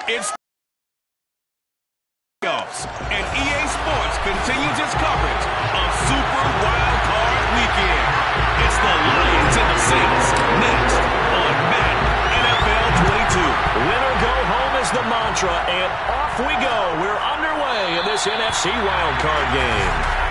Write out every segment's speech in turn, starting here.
It's playoffs, and EA Sports continues its coverage of Super Wild Card Weekend. It's the Lions and the Saints next on Madden NFL 22. Win or go home is the mantra, and off we go. We're underway in this NFC Wild Card game.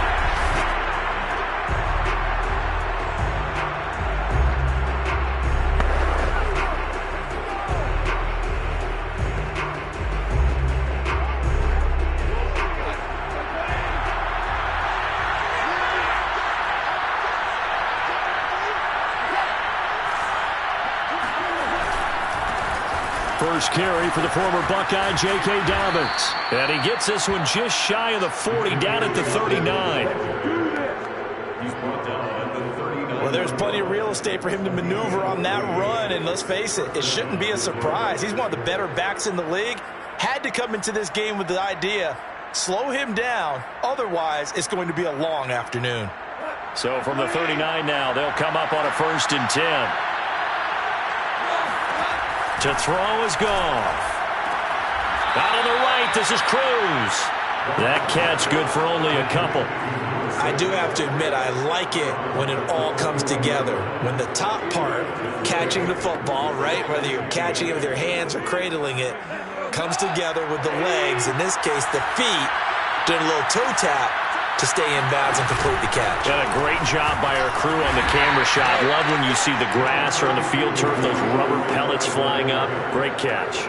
First carry for the former Buckeye, J.K. Dobbins. And he gets this one just shy of the 40, down at the 39. Well, there's plenty of real estate for him to maneuver on that run, and let's face it, it shouldn't be a surprise. He's one of the better backs in the league. Had to come into this game with the idea, slow him down, otherwise it's going to be a long afternoon. So from the 39 now, they'll come up on a 1st and 10. To throw is Goff. Out on the right, this is Cruz. That catch good for only a couple. I do have to admit, I like it when it all comes together. When the top part, catching the football, right, whether you're catching it with your hands or cradling it, comes together with the legs, in this case the feet, did a little toe tap to stay in bounds and complete the catch. Done a great job by our crew on the camera shot. Love when you see the grass or on the field turf, those rubber pellets flying up. Great catch.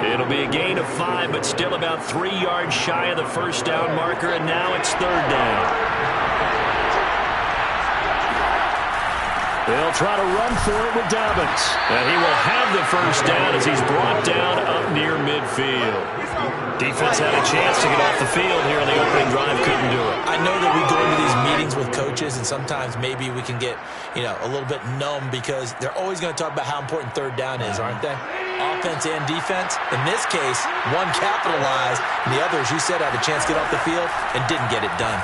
It'll be a gain of 5, but still about 3 yards shy of the first down marker, and now it's 3rd down. They'll try to run for it with Dobbins. And he will have the first down as he's brought down up near midfield. Defense had a chance to get off the field here on the opening drive, couldn't do it. I know that we go into these meetings with coaches, and sometimes maybe we can get, a little bit numb because they're always going to talk about how important 3rd down is, aren't they? Offense and defense. In this case, one capitalized, and the other, as you said, had a chance to get off the field and didn't get it done.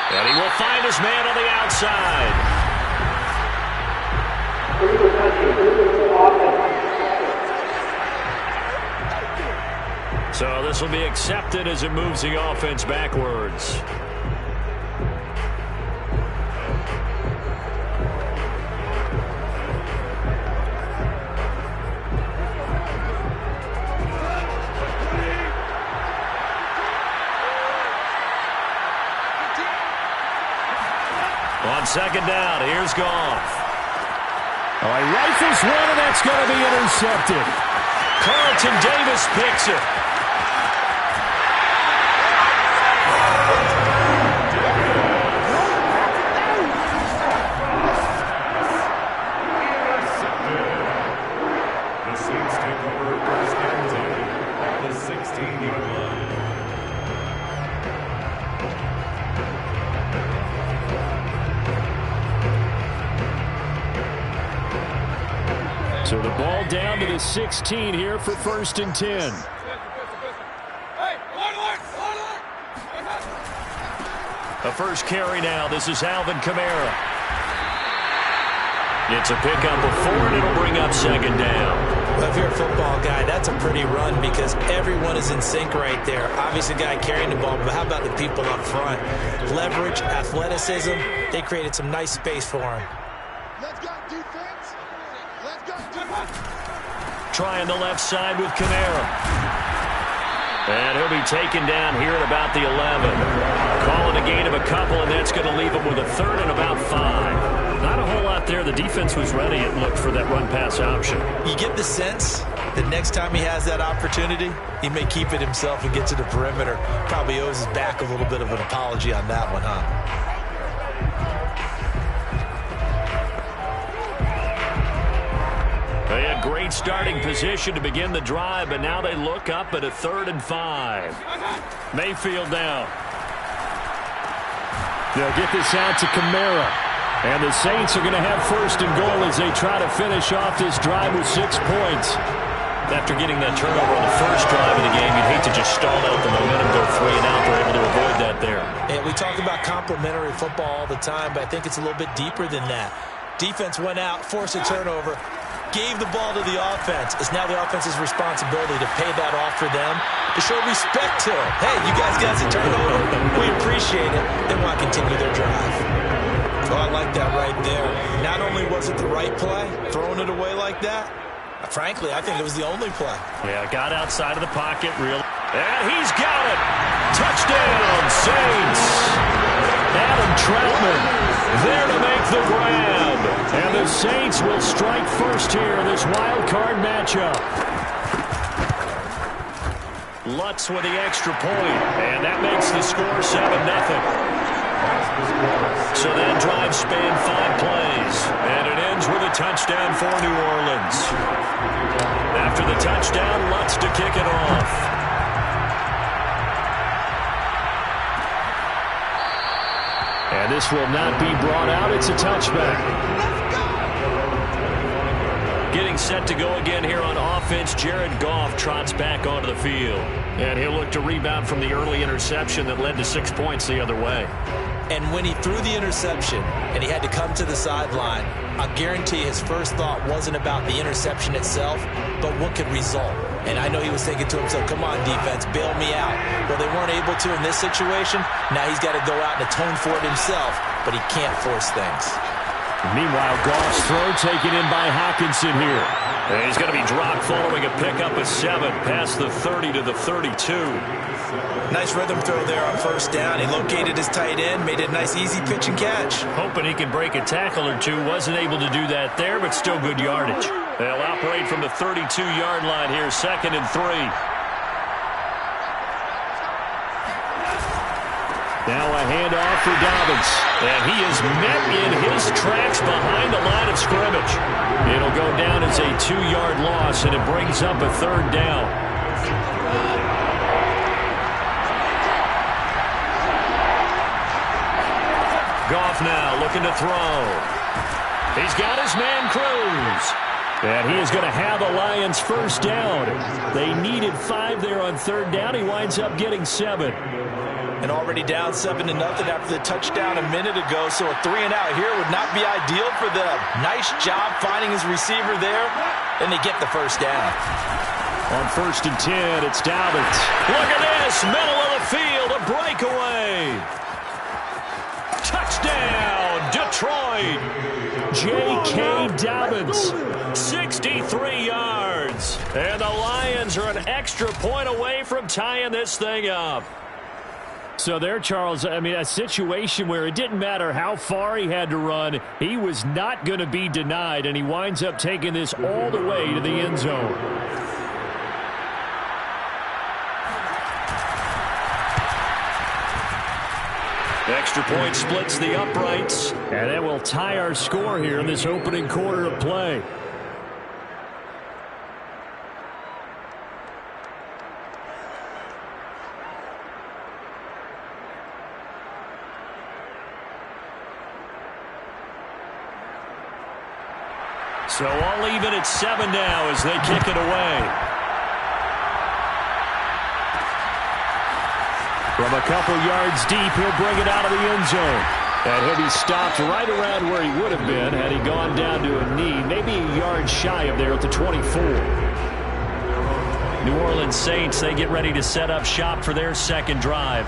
And he will find his man on the outside. So this will be accepted as it moves the offense backwards. On 2nd down, here's Goff. Oh, he rifles one, and that's going to be intercepted. Carlton Davis picks it. The Saints take over first and 10 at the 16-yard line. So the ball down to the 16 here for 1st and 10. A first carry now. This is Alvin Kamara. It's a pickup of 4, and it'll bring up 2nd down. Well, if you're a football guy, that's a pretty run because everyone is in sync right there. Obviously, the guy carrying the ball, but how about the people up front? Leverage, athleticism, they created some nice space for him. Let's go, defense. Let's go, defense. Trying the left side with Kamara. And he'll be taken down here at about the 11. Calling a gain of a couple, and that's going to leave him with a 3rd and about 5. Not a whole lot there. The defense was ready, it looked, for that run-pass option. You get the sense that next time he has that opportunity, he may keep it himself and get to the perimeter. Probably owes his back a little bit of an apology on that one, huh? They had great starting position to begin the drive, but now they look up at a 3rd and 5. Mayfield down. They'll get this out to Kamara. And the Saints are going to have 1st and goal as they try to finish off this drive with 6 points. After getting that turnover on the first drive of the game, you'd hate to just stall out the momentum, go 3 and out. They're able to avoid that there. And we talk about complementary football all the time, but I think it's a little bit deeper than that. Defense went out, forced a turnover. gave the ball to the offense. It's now the offense's responsibility to pay that off for them, to show respect to them. Hey, you guys got a turnover. We appreciate it. They want to continue their drive. Oh, I like that right there. Not only was it the right play, throwing it away like that, frankly, I think it was the only play. Yeah, got outside of the pocket, and he's got it. Touchdown, Saints. Adam Troutman there to make the grab. And the Saints will strike first here in this wild card matchup. Lutz with the extra point, and that makes the score 7-0. So that drive spanned 5 plays, and it ends with a touchdown for New Orleans. After the touchdown, Lutz to kick it off. And this will not be brought out. It's a touchback. Getting set to go again here on offense, Jared Goff trots back onto the field. And he'll look to rebound from the early interception that led to 6 points the other way. And when he threw the interception and he had to come to the sideline, I guarantee his first thought wasn't about the interception itself, but what could result. And I know he was thinking to himself, come on, defense, bail me out. Well, they weren't able to in this situation. Now he's got to go out and atone for it himself, but he can't force things. Meanwhile, Goff's throw taken in by Hockenson here. And he's going to be dropped following a pickup of 7 past the 30 to the 32. Nice rhythm throw there on first down. He located his tight end, made it a nice easy pitch and catch. Hoping he can break a tackle or two. Wasn't able to do that there, but still good yardage. They'll operate from the 32-yard line here, 2nd and 3. Now a handoff for Dobbins. And he is met in his tracks behind the line of scrimmage. It'll go down as a 2-yard loss, and it brings up a 3rd down. Goff now looking to throw. He's got his man Cruz. And he is going to have the Lions first down. They needed 5 there on 3rd down. He winds up getting 7. And already down 7-0 after the touchdown a minute ago, so a 3-and-out here would not be ideal for them. Nice job finding his receiver there, and they get the first down. On 1st and 10, it's Dobbins. Look at this, middle of the field, a breakaway. Touchdown, Detroit. J.K. Dobbins. 63 yards. And the Lions are an extra point away from tying this thing up. So there, Charles, I mean, a situation where it didn't matter how far he had to run, he was not going to be denied, and he winds up taking this all the way to the end zone. Extra point splits the uprights. And that will tie our score here in this opening quarter of play. So all even at 7 now as they kick it away. From a couple yards deep, he'll bring it out of the end zone. And he'll be stopped right around where he would have been had he gone down to a knee, maybe a yard shy of there at the 24. New Orleans Saints, they get ready to set up shop for their 2nd drive.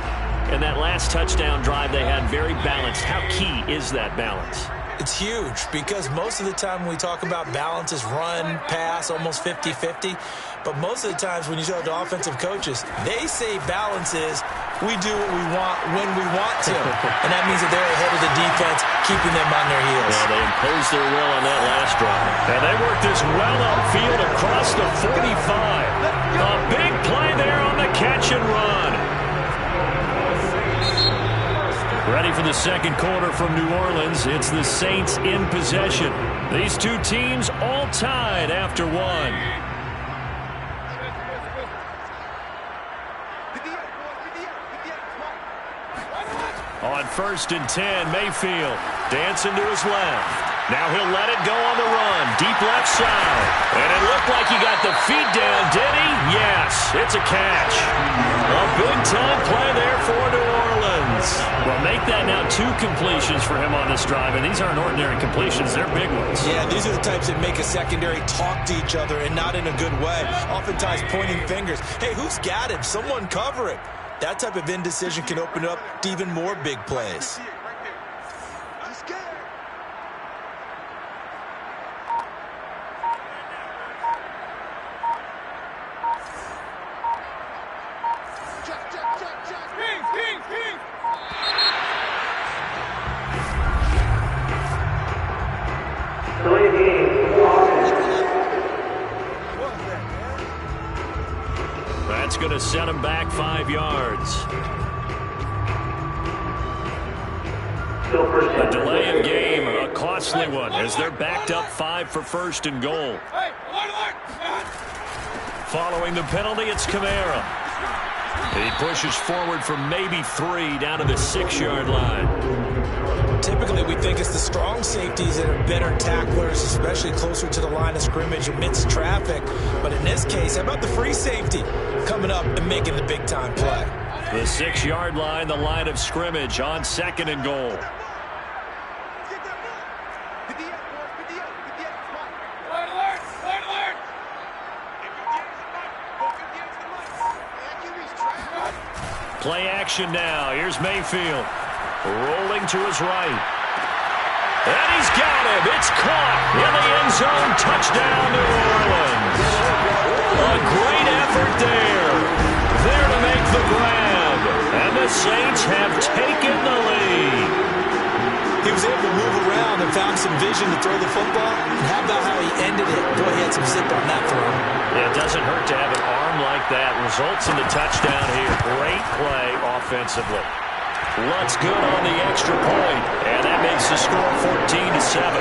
And that last touchdown drive they had very balanced. How key is that balance? It's huge because most of the time when we talk about balance is run, pass, almost 50-50. But most of the times when you talk to offensive coaches, they say balance is we do what we want when we want to. And that means that they're ahead of the defense, keeping them on their heels. Yeah, they imposed their will on that last drive. And they worked this well upfield across the 45. A big play there on the catch and run. Ready for the 2nd quarter from New Orleans. It's the Saints in possession. These two teams all tied after 1. On 1st and 10, Mayfield dancing to his left. Now he'll let it go on the run. Deep left side. And it looked like he got the feet down, did he? Yes, it's a catch. A big-time play there for New Orleans. Lions. Well, make that now 2 completions for him on this drive, and these aren't ordinary completions. They're big ones. Yeah, these are the types that make a secondary talk to each other and not in a good way. Oftentimes pointing fingers. Hey, who's got him? Someone cover it. That type of indecision can open up to even more big plays. That's going to set him back 5 yards. A delay in game, a costly one, as they're backed up 5 for first and goal. Following the penalty, it's Kamara. He pushes forward for maybe 3 down to the 6-yard line. Typically, we think it's the strong safeties that are better tacklers, especially closer to the line of scrimmage amidst traffic. But in this case, how about the free safety coming up and making the big-time play? The 6-yard line, the line of scrimmage on 2nd and goal. Play action now. Here's Mayfield. Rolling to his right. And he's got him. It's caught in the end zone. Touchdown, New Orleans. A great effort there. There to make the grab. And the Saints have taken the lead. He was able to move around and found some vision to throw the football. And how about how he ended it? Boy, he had some zip on that throw. Yeah, it doesn't hurt to have an arm like that. Results in the touchdown here. Great play offensively. Lutt's good on the extra point, and that makes the score 14-7.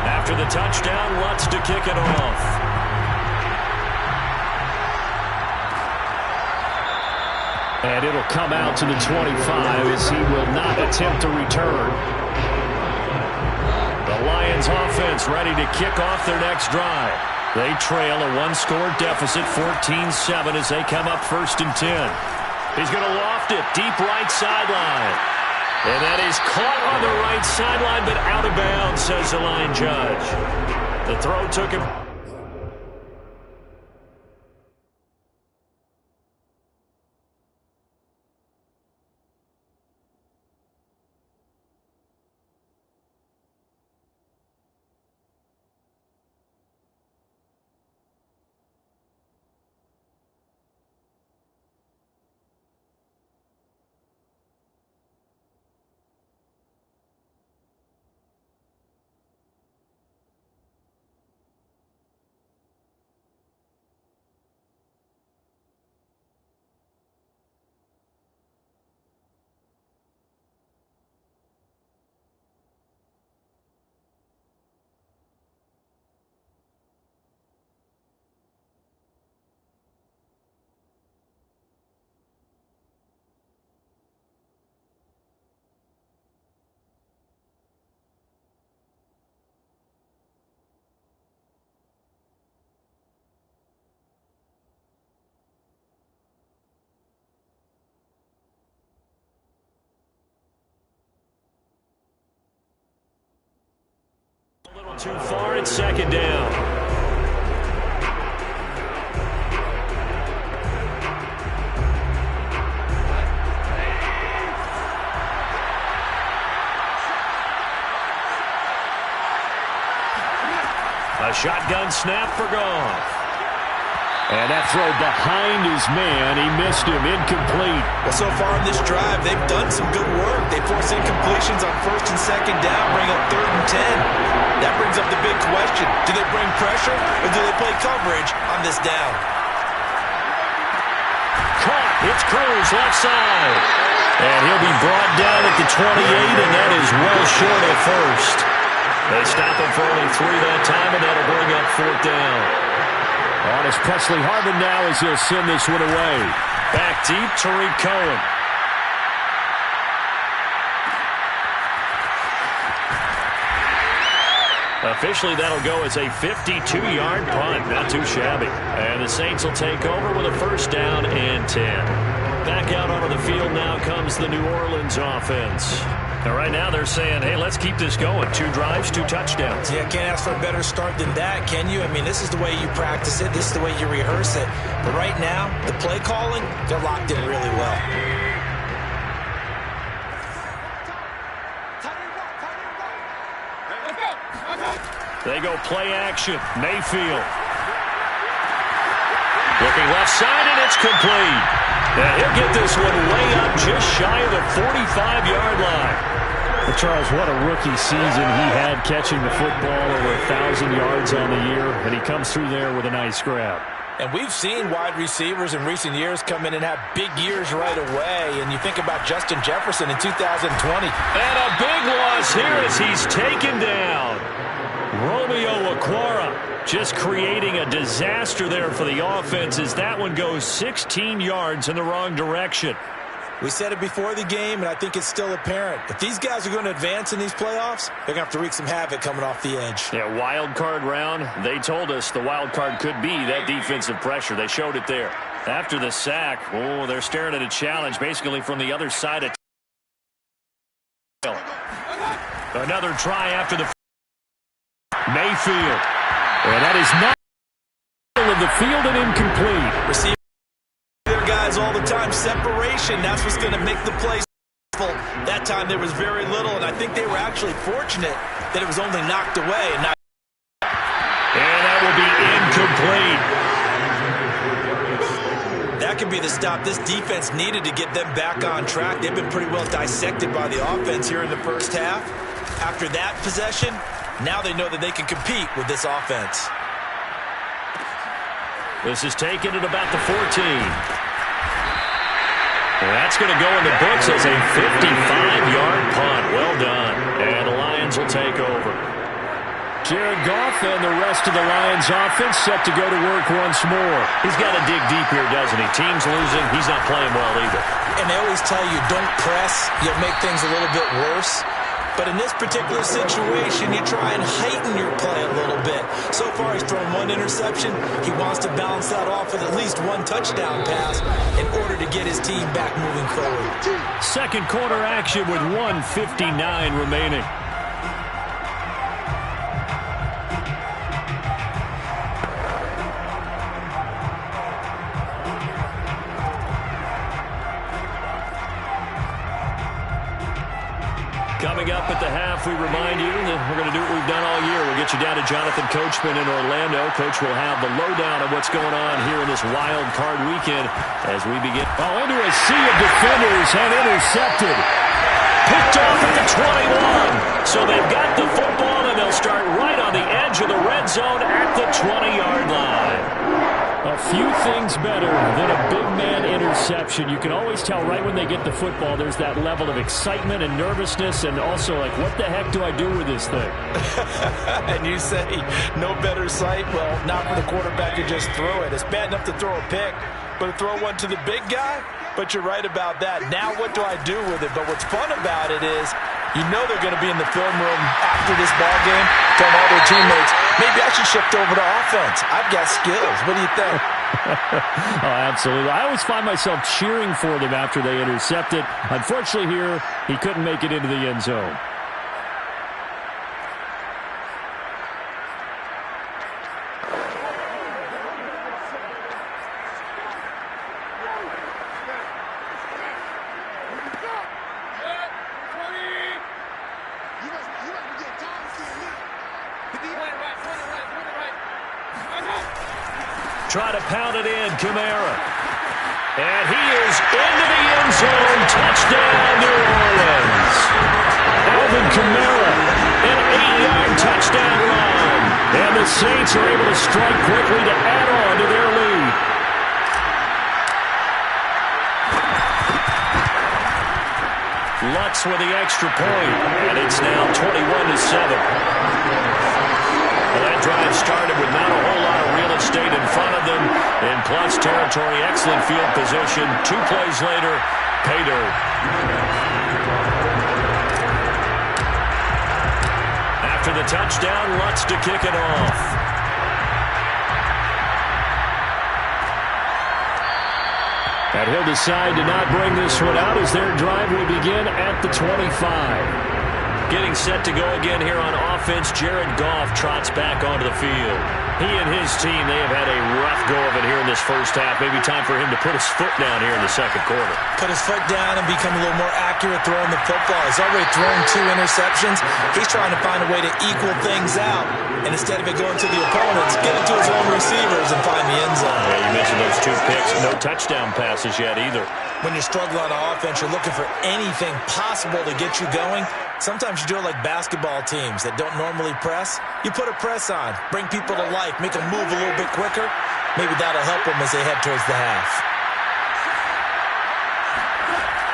After the touchdown, Lutz to kick it off. And it'll come out to the 25 as he will not attempt to return. The Lions offense ready to kick off their next drive. They trail a 1-score deficit, 14-7, as they come up 1st and 10. He's going to loft it deep right sideline. And that is caught on the right sideline, but out of bounds, says the line judge. The throw took him. Too far, it's 2nd down. A shotgun snap for Goff. And that throw behind his man, he missed him, incomplete. Well, so far in this drive, they've done some good work. They force incompletions on 1st and 2nd down, bring up 3rd and 10. That brings up the big question. Do they bring pressure, or do they play coverage on this down? Caught. It's Cruz, left side. And he'll be brought down at the 28, and that is well short of first. They stop him for only 3 that time, and that'll bring up 4th down. On is Presley Harvin now as he'll send this one away. Back deep, Tariq Cohen. Officially, that'll go as a 52-yard punt. Not too shabby. And the Saints will take over with a first down and 10. Back out onto the field now comes the New Orleans offense. And right now they're saying, hey, let's keep this going. 2 drives, 2 touchdowns. Yeah, can't ask for a better start than that, can you? I mean, this is the way you practice it. This is the way you rehearse it. But right now, the play calling, they're locked in really well. They go play action. Mayfield. Looking left side, and it's complete. And he'll get this one way up just shy of the 45-yard line. Well, Charles, what a rookie season he had catching the football, over 1,000 yards on the year, and he comes through there with a nice grab. And we've seen wide receivers in recent years come in and have big years right away. And you think about Justin Jefferson in 2020. And a big loss here as he's taken down. Romeo Okwara just creating a disaster there for the offense as that one goes 16 yards in the wrong direction. We said it before the game, and I think it's still apparent. If these guys are going to advance in these playoffs, they're going to have to wreak some havoc coming off the edge. Yeah, wild card round. They told us the wild card could be that defensive pressure. They showed it there. After the sack, oh, they're staring at a challenge basically from the other side of another try after the Mayfield. And that is not of the field and incomplete. Receive their guys all the time. Separation, that's what's going to make the play. That time there was very little, and I think they were actually fortunate that it was only knocked away. And that will be incomplete. That could be the stop this defense needed to get them back on track. They've been pretty well dissected by the offense here in the first half. After that possession, now they know that they can compete with this offense. This is taken at about the 14. And that's going to go in the books as a 55-yard punt. Well done. And the Lions will take over. Jared Goff and the rest of the Lions offense set to go to work once more. He's got to dig deep here, doesn't he? Team's losing. He's not playing well either. And they always tell you, don't press. You'll make things a little bit worse. But in this particular situation, you try and heighten your play a little bit. So far, he's thrown 1 interception. He wants to balance that off with at least 1 touchdown pass in order to get his team back moving forward. Second quarter action with 1:59 remaining. Coming up at the half, we remind you that we're going to do what we've done all year. We'll get you down to Jonathan Coachman in Orlando. Coach will have the lowdown of what's going on here in this wild card weekend as we begin. Well, into a sea of defenders and intercepted. Picked off at the 21. So they've got the football, and they'll start right on the edge of the red zone at the 20-yard line. A few things better than a big man interception. You can always tell right when they get the football, there's that level of excitement and nervousness, and also like, what the heck do I do with this thing? And you say, no better sight? Well, not for the quarterback to just throw it. It's bad enough to throw a pick, but to throw one to the big guy? But you're right about that. Now what do I do with it? But what's fun about it is, you know they're going to be in the film room after this ball game, telling all their teammates, maybe I should shift over to offense. I've got skills. What do you think? Oh, absolutely. I always find myself cheering for them after they intercept it. Unfortunately here, he couldn't make it into the end zone. Try to pound it in, Kamara. And he is into the end zone. Touchdown, New Orleans. Alvin Kamara, an 8-yard touchdown run. And the Saints are able to strike quickly to add on to their lead. Lutz with the extra point. And it's now 21-7. Well, that drive started with not a whole lot of real estate in front of them. In plus territory, excellent field position. 2 plays later, pay dirt. After After the touchdown, Lutz to kick it off. And he'll decide to not bring this one out as their drive will begin at the 25. Getting set to go again here on offense, Jared Goff trots back onto the field. He and his team, they have had a rough go of it here in this first half. Maybe time for him to put his foot down here in the second quarter. Put his foot down and become a little more accurate throwing the football. He's already thrown 2 interceptions. He's trying to find a way to equal things out. And instead of it going to the opponents, get it to his own receivers and find the end zone. Yeah, you mentioned those 2 picks. No touchdown passes yet either. When you're struggling on offense, you're looking for anything possible to get you going. Sometimes you do it like basketball teams that don't normally press. You put a press on, bring people to life, make them move a little bit quicker. Maybe that'll help them as they head towards the half.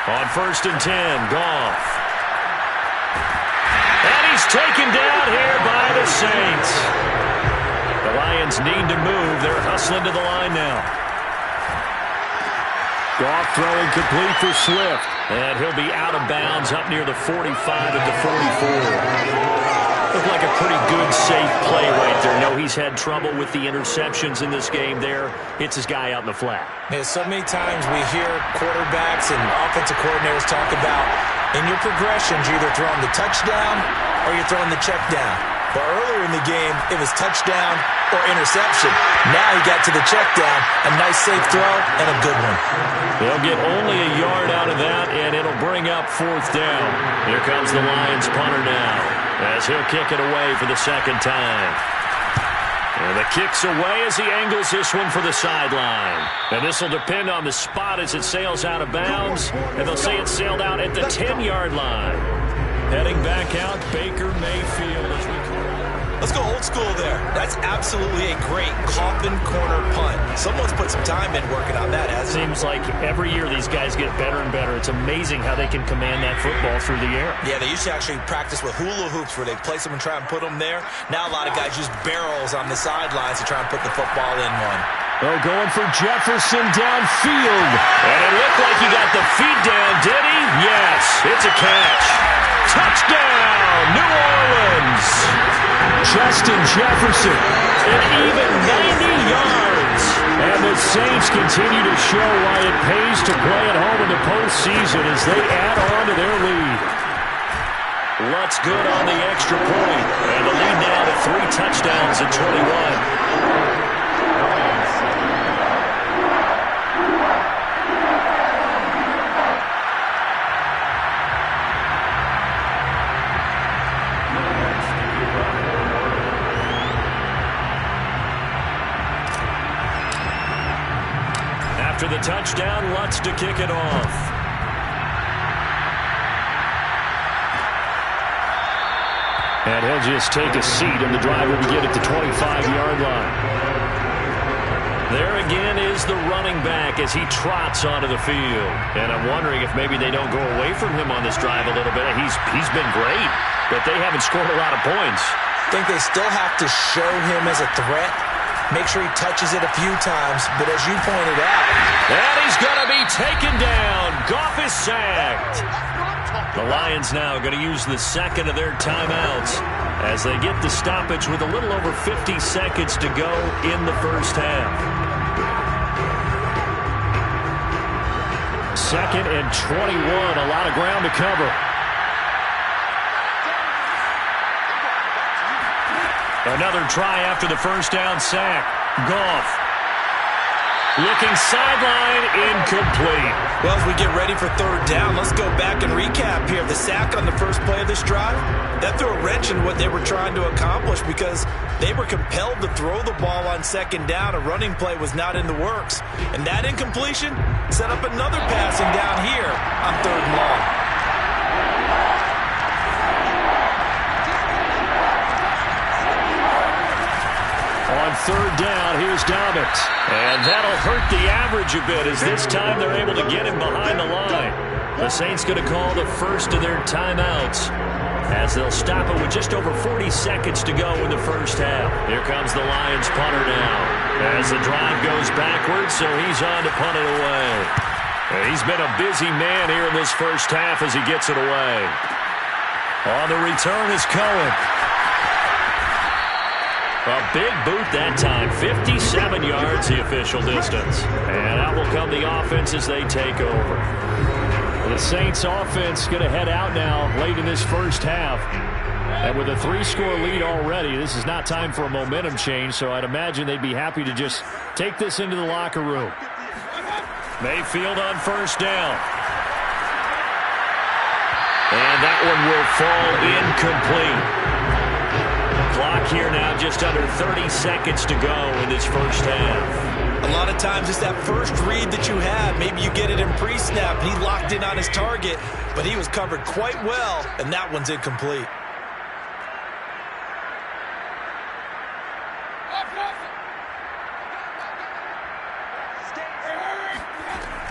On 1st and 10, Goff. And he's taken down here by the Saints. The Lions need to move. They're hustling to the line now. Goff throwing complete for Swift. And he'll be out of bounds up near the 45 at the 44. Looked like a pretty good, safe play right there. No, he's had trouble with the interceptions in this game there. Hits his guy out in the flat. Yeah, so many times we hear quarterbacks and offensive coordinators talk about in your progressions, you're either throwing the touchdown or you're throwing the check down. But earlier in the game, it was touchdown or interception. Now he got to the check down, a nice safe throw, and a good one. They'll get only a yard out of that, and it'll bring up 4th down. Here comes the Lions punter now, as he'll kick it away for the second time. And the kick's away as he angles this one for the sideline. And this will depend on the spot as it sails out of bounds, and they'll say it sailed out at the 10-yard line. Heading back out, Baker Mayfield as we call it. Let's go old school there. That's absolutely a great coffin corner punt. Someone's put some time in working on that, hasn't it? Seems like every year these guys get better and better. It's amazing how they can command that football through the air. Yeah, they used to actually practice with hula hoops where they place them and try and put them there. Now a lot of guys use barrels on the sidelines to try and put the football in one. Oh, going for Jefferson downfield. And it looked like he got the feet down, did he? Yes, it's a catch. Touchdown, New Orleans. Justin Jefferson, an even 90 yards. And the Saints continue to show why it pays to play at home in the postseason as they add on to their lead. Lutz good on the extra point. And the lead now to 3 touchdowns at 21. After the touchdown, Lutz to kick it off. And he'll just take a seat, and the drive will begin at the 25-yard line. There again is the running back as he trots onto the field. And I'm wondering if maybe they don't go away from him on this drive a little bit. He's been great, but they haven't scored a lot of points. I think they still have to show him as a threat. Make sure he touches it a few times, but as you pointed out. And he's going to be taken down. Goff is sacked. The Lions now going to use the second of their timeouts as they get the stoppage with a little over 50 seconds to go in the first half. 2nd and 21, a lot of ground to cover. Another try after the first down sack. Goff. Looking sideline, incomplete. Well, as we get ready for 3rd down, let's go back and recap here. The sack on the first play of this drive, that threw a wrench in what they were trying to accomplish because they were compelled to throw the ball on 2nd down. A running play was not in the works. And that incompletion set up another passing down here on 3rd and long. On 3rd down, here's Dobbins. And that'll hurt the average a bit as this time they're able to get him behind the line. The Saints going to call the first of their timeouts as they'll stop it with just over 40 seconds to go in the first half. Here comes the Lions punter now as the drive goes backwards, so he's on to punt it away. And he's been a busy man here in this first half as he gets it away. On the return is Cohen. A big boot that time. 57 yards the official distance. And out will come the offense as they take over. The Saints offense going to head out now late in this first half. And with a 3-score lead already, this is not time for a momentum change, so I'd imagine they'd be happy to just take this into the locker room. Mayfield on first down. And that one will fall incomplete. Clock here now, just under 30 seconds to go in this first half. A lot of times it's that first read that you have. Maybe you get it in pre-snap. He locked in on his target, but he was covered quite well, and that one's incomplete.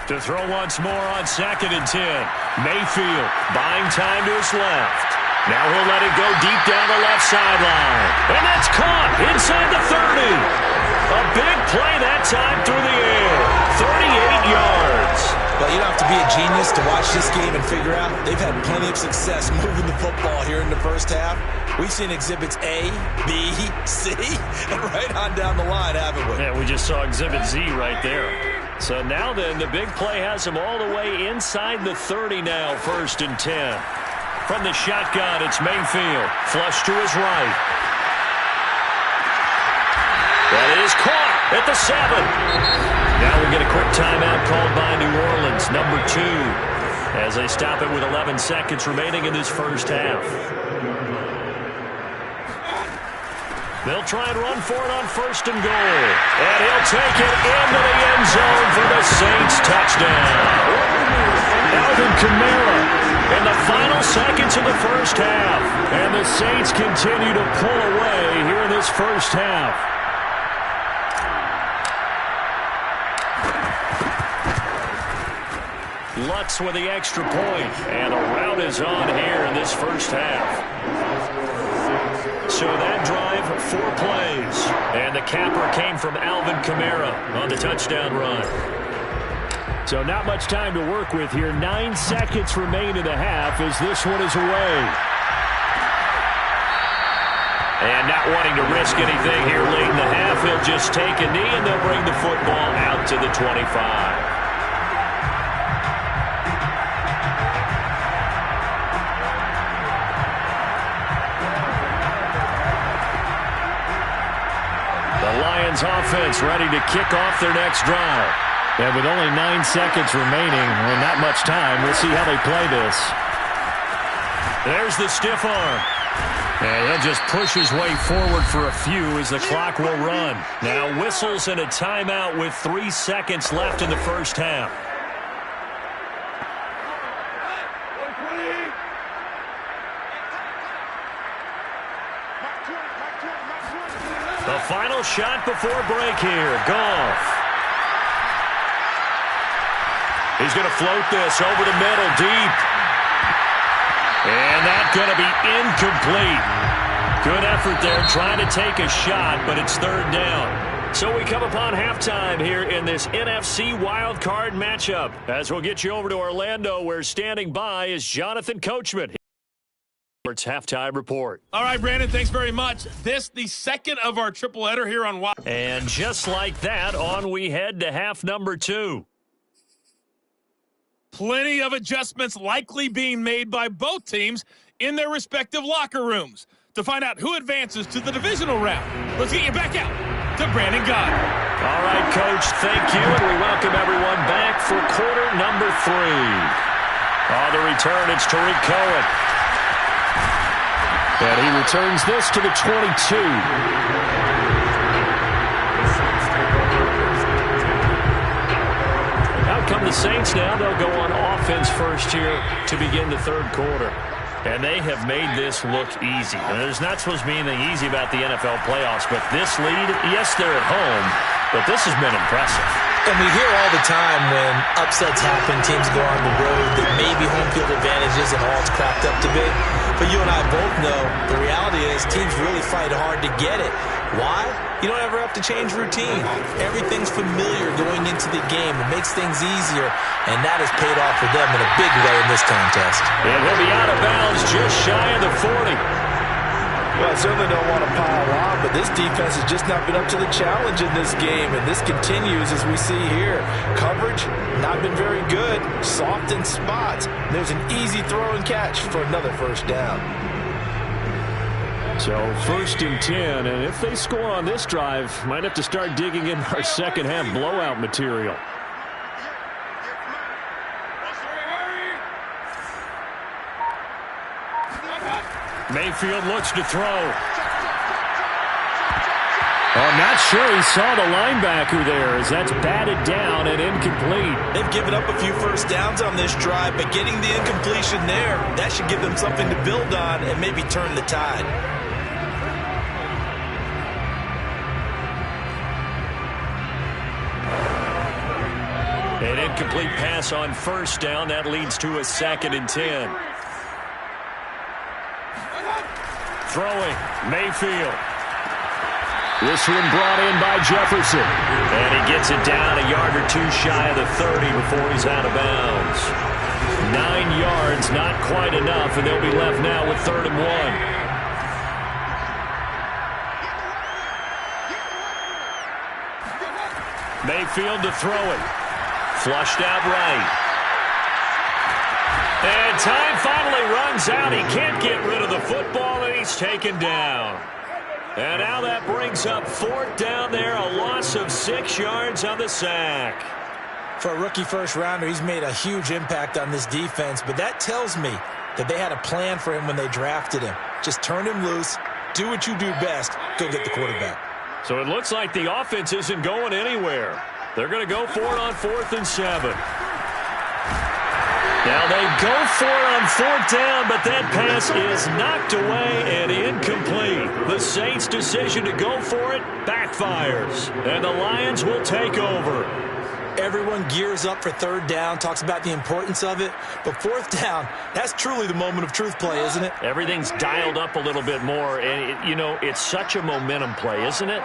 To throw once more on 2nd and 10. Mayfield buying time to his left. Now he'll let it go deep down the left sideline. And that's caught inside the 30. A big play that time through the air. 38 yards. But you don't have to be a genius to watch this game and figure out they've had plenty of success moving the football here in the first half. We've seen exhibits A, B, C, and right on down the line, haven't we? Yeah, we just saw exhibit Z right there. So now then, the big play has him all the way inside the 30 now, 1st and 10. From the shotgun, it's Mayfield. Flush to his right. That is caught at the 7. Now we get a quick timeout called by New Orleans, number 2, as they stop it with 11 seconds remaining in this first half. They'll try and run for it on 1st and goal. And he'll take it into the end zone for the Saints touchdown. Alvin Kamara in the final seconds of the first half. And the Saints continue to pull away here in this first half. Lutz with the extra point. And a rout is on here in this first half. So that drive, 4 plays. And the capper came from Alvin Kamara on the touchdown run. So not much time to work with here. 9 seconds remain in the half as this one is away. And not wanting to risk anything here late in the half, he'll just take a knee and they'll bring the football out to the 25. Offense ready to kick off their next drive. And with only 9 seconds remaining and not much time, we'll see how they play this. There's the stiff arm. And he'll just push his way forward for a few as the clock will run. Now whistles and a timeout with 3 seconds left in the first half. The final shot before break here. Goff. He's going to float this over the middle deep. And that's going to be incomplete. Good effort there trying to take a shot, but it's 3rd down. So we come upon halftime here in this NFC wildcard matchup. As we'll get you over to Orlando, where standing by is Jonathan Coachman. It's halftime report. All right, Brandon, thanks very much. This, the second of our triple header here on Wild. And just like that, on we head to half number 2. Plenty of adjustments likely being made by both teams in their respective locker rooms. To find out who advances to the divisional round, let's get you back out to Brandon Gaudin. All right, Coach, thank you, and we welcome everyone back for quarter number 3. On the return, it's Tariq Cohen. And he returns this to the 22. Out come the Saints now. They'll go on offense first here to begin the 3rd quarter. And they have made this look easy. And there's not supposed to be anything easy about the NFL playoffs, but this lead, yes, they're at home, but this has been impressive. And we hear all the time when upsets happen, teams go on the road, that maybe home field advantage isn't all it's cracked up to be. But you and I both know the reality is teams really fight hard to get it. Why? You don't ever have to change routine. Everything's familiar going into the game. It makes things easier, and that has paid off for them in a big way in this contest. And he'll be out of bounds just shy of the 40. Well, I certainly don't want to pile on down, but this defense has just not been up to the challenge in this game, and this continues as we see here. Coverage, not been very good. Soft in spots. There's an easy throw and catch for another first down. So 1st and 10, and if they score on this drive, might have to start digging in our second half blowout material. Mayfield looks to throw. I'm not sure he saw the linebacker there as that's batted down and incomplete. They've given up a few first downs on this drive, but getting the incompletion there, that should give them something to build on and maybe turn the tide. An incomplete pass on first down. That leads to a 2nd and 10. Throwing, Mayfield. This one brought in by Jefferson. And he gets it down a yard or 2 shy of the 30 before he's out of bounds. 9 yards, not quite enough, and they'll be left now with 3rd and 1. Mayfield to throw it. Flushed out right. And time finally runs out. He can't get rid of the football, and he's taken down. And now that brings up 4th down there, a loss of 6 yards on the sack. For a rookie first-rounder, he's made a huge impact on this defense, but that tells me that they had a plan for him when they drafted him. Just turn him loose, do what you do best, go get the quarterback. So it looks like the offense isn't going anywhere. They're going to go for it on 4th and 7. Now they go for it on 4th down, but that pass is knocked away and incomplete. The Saints' decision to go for it backfires, and the Lions will take over. Everyone gears up for 3rd down, talks about the importance of it, but 4th down, that's truly the moment of truth play, isn't it? Everything's dialed up a little bit more, and, it's such a momentum play, isn't it?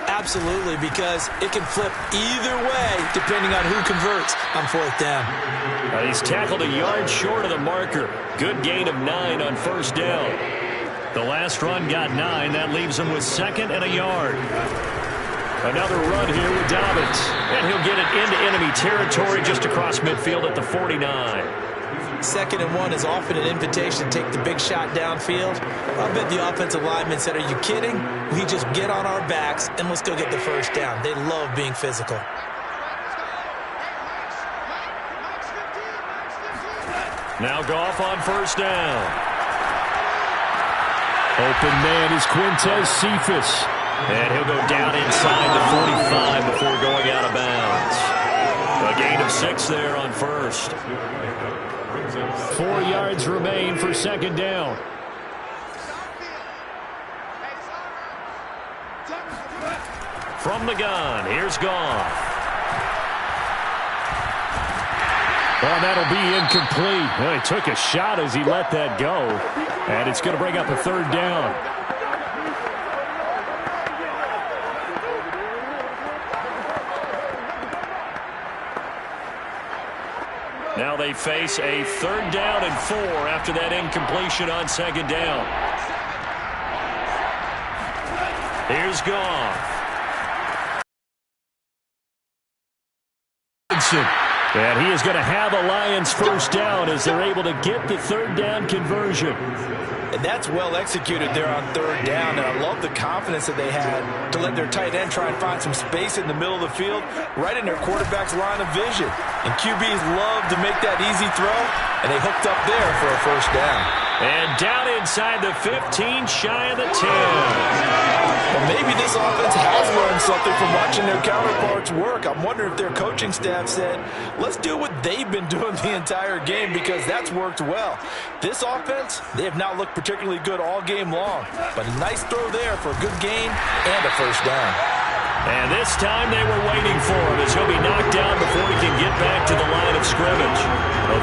Absolutely, because it can flip either way depending on who converts on 4th down. He's tackled a yard short of the marker. Good gain of 9 on 1st down. The last run got 9. That leaves him with 2nd and a yard. Another run here with Dobbins. And he'll get it into enemy territory just across midfield at the 49. 2nd and 1 is often an invitation to take the big shot downfield. I bet the offensive lineman said, "Are you kidding? We just get on our backs and let's go get the first down." They love being physical. Now Goff on 1st down. Open man is Quintez Cephus. And he'll go down inside the 45 before going out of bounds. A gain of 6 there on 1st. 4 yards remain for 2nd down. From the gun, here's Goff. Oh, that'll be incomplete. Well, he took a shot as he let that go. And it's going to bring up a 3rd down. Now they face a 3rd down and 4 after that incompletion on 2nd down. Here's Goff. And he is going to have a Lions first down as they're able to get the 3rd down conversion. And that's well executed there on 3rd down. And I love the confidence that they had to let their tight end try and find some space in the middle of the field, right in their quarterback's line of vision. And QBs love to make that easy throw, and they hooked up there for a first down. And down inside the 15, shy of the 10. Well, maybe this offense has learned something from watching their counterparts work. I'm wondering if their coaching staff said, let's do what they've been doing the entire game, because that's worked well. This offense, they have not looked particularly good all game long, but a nice throw there for a good gain and a first down. And this time they were waiting for him as he'll be knocked down before he can get back to the line of scrimmage.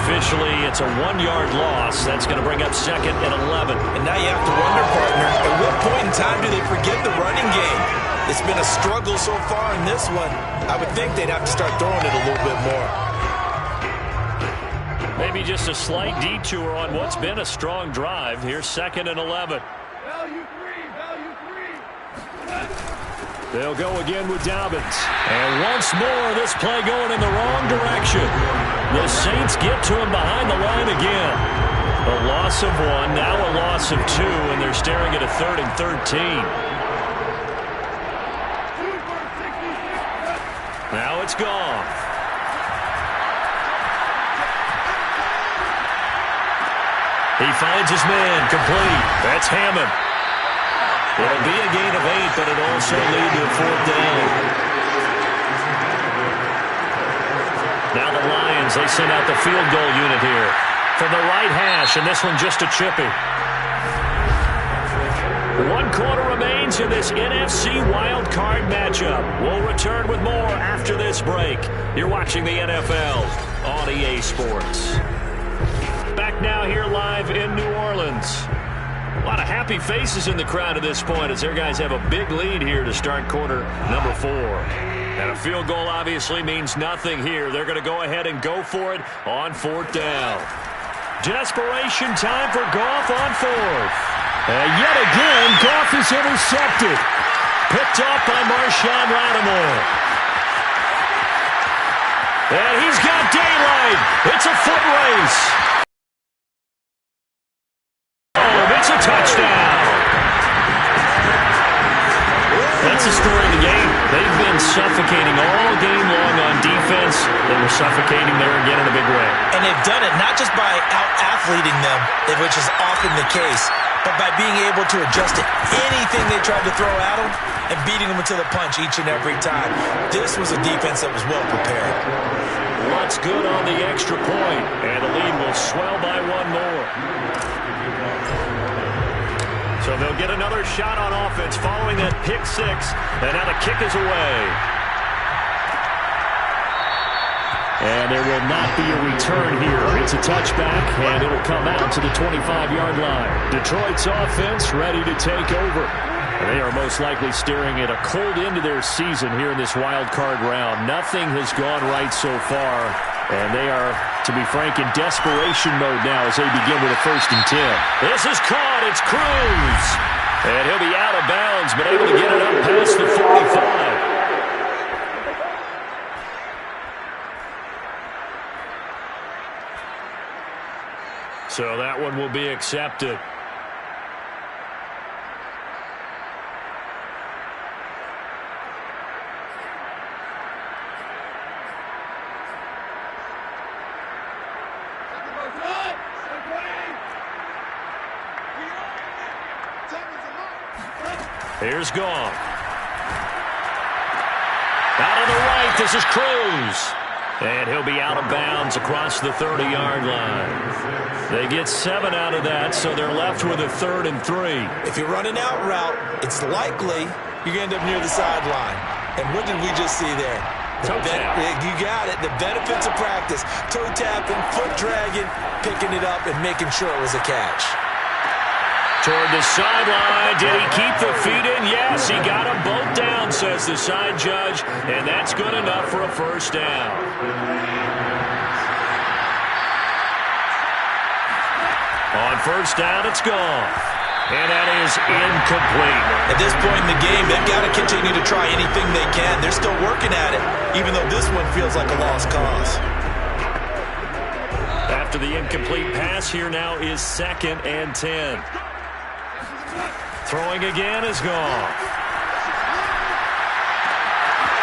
Officially, it's a 1-yard loss. That's going to bring up 2nd and 11. And now you have to wonder, partner, at what point in time do they forget the running game? It's been a struggle so far in this one. I would think they'd have to start throwing it a little bit more. Maybe just a slight detour on what's been a strong drive. Here's 2nd and 11. They'll go again with Dobbins. And once more, this play going in the wrong direction. The Saints get to him behind the line again. A loss of 1, now a loss of 2, and they're staring at a 3rd and 13. Now it's gone. He finds his man, complete. That's Hammond. It'll be a gain of 8, but it'll also lead to a 4th down. Now the Lions, they send out the field goal unit here from the right hash, and this one just a chippy. 1 quarter remains in this NFC Wild Card matchup. We'll return with more after this break. You're watching the NFL on EA Sports. Back now here live in New Orleans. A lot of happy faces in the crowd at this point as their guys have a big lead here to start quarter number 4. And a field goal obviously means nothing here. They're going to go ahead and go for it on 4th down. Desperation time for Goff on 4th. And yet again, Goff is intercepted. Picked off by Marshawn Lattimore. And he's got daylight. It's a foot race. It's a touchdown. That's the story of the game. They've been suffocating all game long on defense. They were suffocating there again in a big way. And they've done it not just by out-athleting them, which is often the case, but by being able to adjust to anything they tried to throw at them and beating them into the punch each and every time. This was a defense that was well prepared. What's good on the extra point, and the lead will swell by 1 more. So they'll get another shot on offense following that pick 6, and now the kick is away. And there will not be a return here. It's a touchback, and it'll come out to the 25-yard line. Detroit's offense ready to take over. They are most likely staring at a cold end to their season here in this wild card round. Nothing has gone right so far, and they are, to be frank, in desperation mode now as they begin with a 1st and 10. This is caught. It's Cruz. And he'll be out of bounds, but able to get it up past the 45. So that one will be accepted. Here's Goff. Out of the right, this is Cruz. And he'll be out of bounds across the 30-yard line. They get 7 out of that, so they're left with a 3rd and 3. If you're running out route, it's likely you're going to end up near the sideline. And what did we just see there? Toe tap. You got it. The benefits of practice. Toe tapping, foot dragging, picking it up, and making sure it was a catch. Toward the sideline. Did he keep the feet in? Yes, he got them both down, says the side judge, and that's good enough for a 1st down. On 1st down, it's gone. And that is incomplete. At this point in the game, they've got to continue to try anything they can. They're still working at it, even though this one feels like a lost cause. After the incomplete pass, here now is 2nd and 10. Throwing again is gone.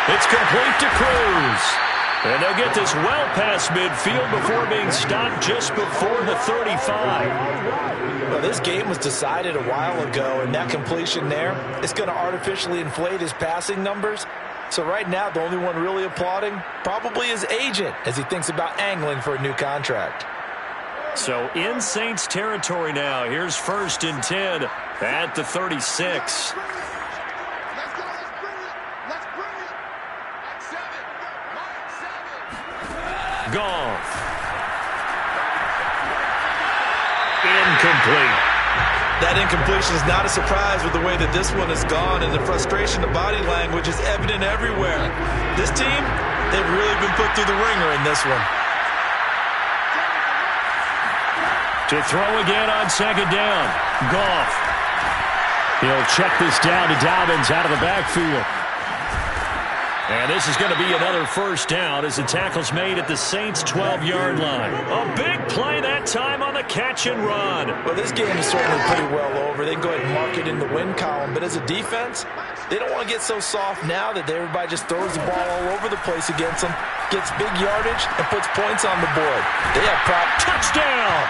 It's complete to Cruz. And they'll get this well past midfield before being stopped just before the 35. Well, this game was decided a while ago, and that completion there is going to artificially inflate his passing numbers. So right now, the only one really applauding probably his agent as he thinks about angling for a new contract. So in Saints territory now. Here's 1st and 10 at the 36. Goff. Incomplete. That incompletion is not a surprise with the way that this one has gone, and the frustration of body language is evident everywhere. This team, they've really been put through the ringer in this one. To throw again on 2nd down. Goff. He'll check this down to Dobbins out of the backfield. And this is going to be another first down as the tackle's made at the Saints' 12-yard line. A big play that time on the catch and run. Well, this game is certainly pretty well over. They can go ahead and mark it in the win column. But as a defense, they don't want to get so soft now that everybody just throws the ball all over the place against them, gets big yardage, and puts points on the board. They have touchdown!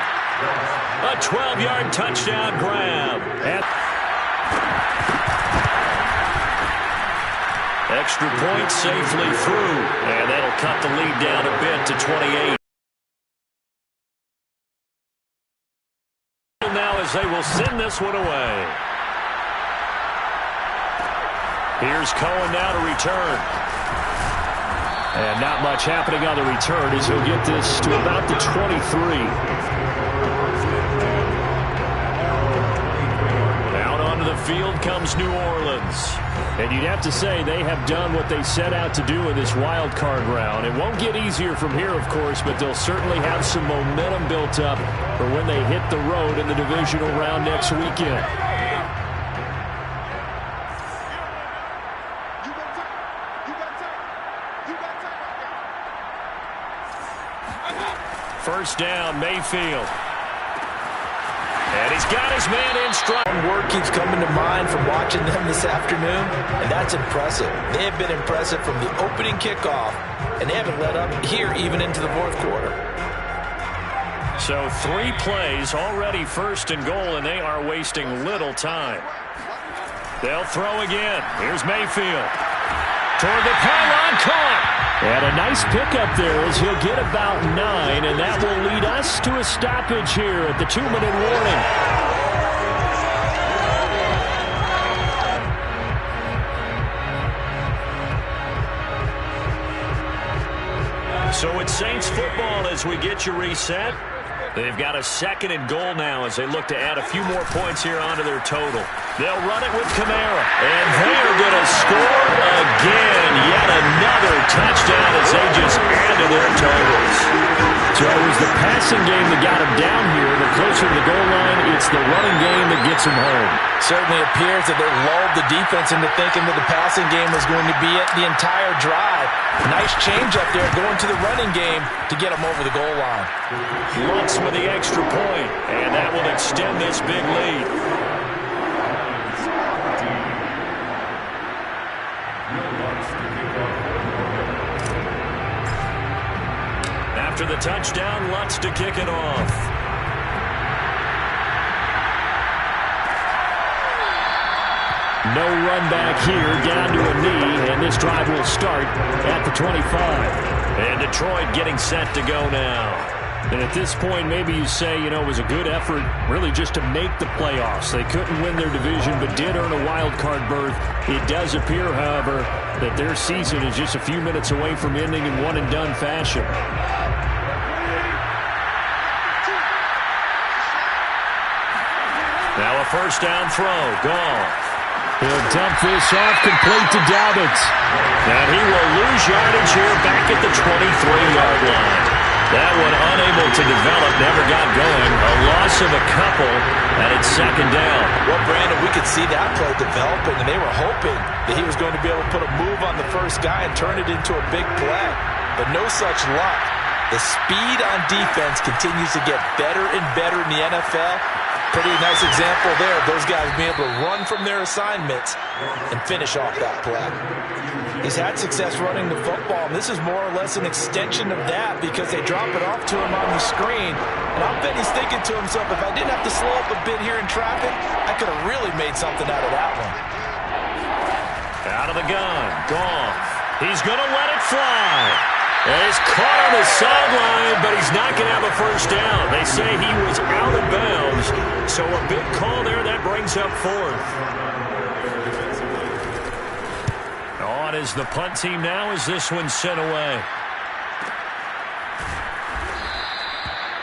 A 12-yard touchdown grab. Extra point safely through, and that'll cut the lead down a bit to 28. Now as they will send this one away. Here's Cohen now to return. And not much happening on the return as he'll get this to about the 23. Out onto the field comes New Orleans. And you'd have to say they have done what they set out to do in this wild card round. It won't get easier from here, of course, but they'll certainly have some momentum built up for when they hit the road in the divisional round next weekend. First down, Mayfield. And he's got his man in stride. Word keeps coming to mind from watching them this afternoon, and that's impressive. They have been impressive from the opening kickoff, and they haven't let up here even into the fourth quarter. So 3 plays, already first and goal, and they are wasting little time. They'll throw again. Here's Mayfield. Toward the pylon, caught. And a nice pickup there as he'll get about 9, and that will lead us to a stoppage here at the 2-minute warning. So it's Saints football as we get you reset. They've got a second and goal now as they look to add a few more points here onto their total. They'll run it with Kamara. And they are going to score again. Yet another touchdown as they just add to their totals. So it was the passing game that got him down here. The closer to the goal line, it's the running game that gets him home. Certainly appears that they lulled the defense into thinking that the passing game was going to be it the entire drive. Nice change up there going to the running game to get him over the goal line. Lutz with the extra point, and that will extend this big lead. After the touchdown, Lutz to kick it off. No run back here, down to a knee, and this drive will start at the 25. And Detroit getting set to go now. And at this point, maybe you say, it was a good effort really just to make the playoffs. They couldn't win their division, but did earn a wild card berth. It does appear, however, that their season is just a few minutes away from ending in one-and-done fashion. Now a first down throw. Goff. He'll dump this off complete to Dobbins. And he will lose yardage here back at the 23-yard line. That one unable to develop, never got going. A loss of a couple, and it's second down. Well, Brandon, we could see that play developing, and they were hoping that he was going to be able to put a move on the first guy and turn it into a big play. But no such luck. The speed on defense continues to get better and better in the NFL. Pretty nice example there of those guys being able to run from their assignments and finish off that play. He's had success running the football, and this is more or less an extension of that because they drop it off to him on the screen. And I'll bet he's thinking to himself, if I didn't have to slow up a bit here in traffic, I could have really made something out of that one. Out of the gun, Goff. He's going to let it fly. And he's caught on the sideline, but he's not going to have a first down. They say he was out of bounds, so a big call there that brings up fourth. On is the punt team now as this one's sent away.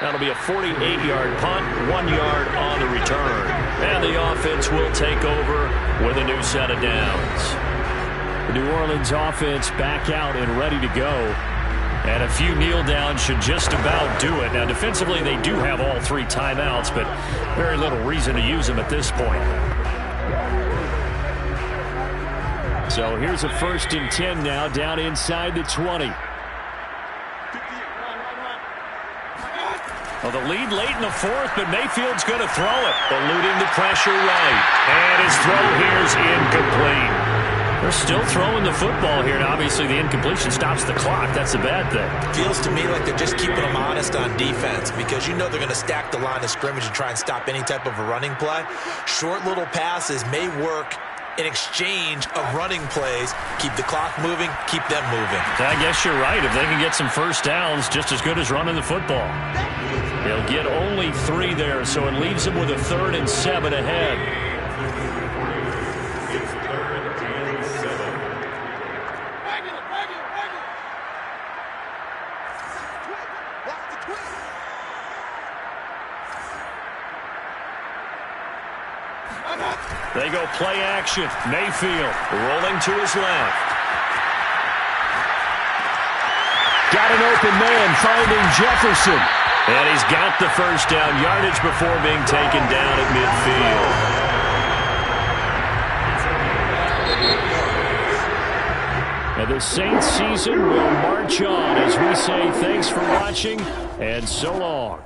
That'll be a 48-yard punt, 1 yard on the return. And the offense will take over with a new set of downs. The New Orleans offense back out and ready to go. And a few kneel downs should just about do it. Now, defensively, they do have all 3 timeouts, but very little reason to use them at this point. So here's a 1st and 10 now, down inside the 20. Well, the lead late in the 4th, but Mayfield's going to throw it. Eluding the pressure right. And his throw here's incomplete. They're still throwing the football here, and obviously the incompletion stops the clock. That's a bad thing. Feels to me like they're just keeping them honest on defense because you know they're going to stack the line of scrimmage and try and stop any type of a running play. Short little passes may work in exchange of running plays. Keep the clock moving, keep them moving. I guess you're right. If they can get some first downs, just as good as running the football. They'll get only 3 there, so it leaves them with a 3rd and 7 ahead. It's 3rd and 7. They go play action. Mayfield rolling to his left. Got an open man finding Jefferson. And he's got the first down yardage before being taken down at midfield. And the Saints season will march on as we say thanks for watching and so long.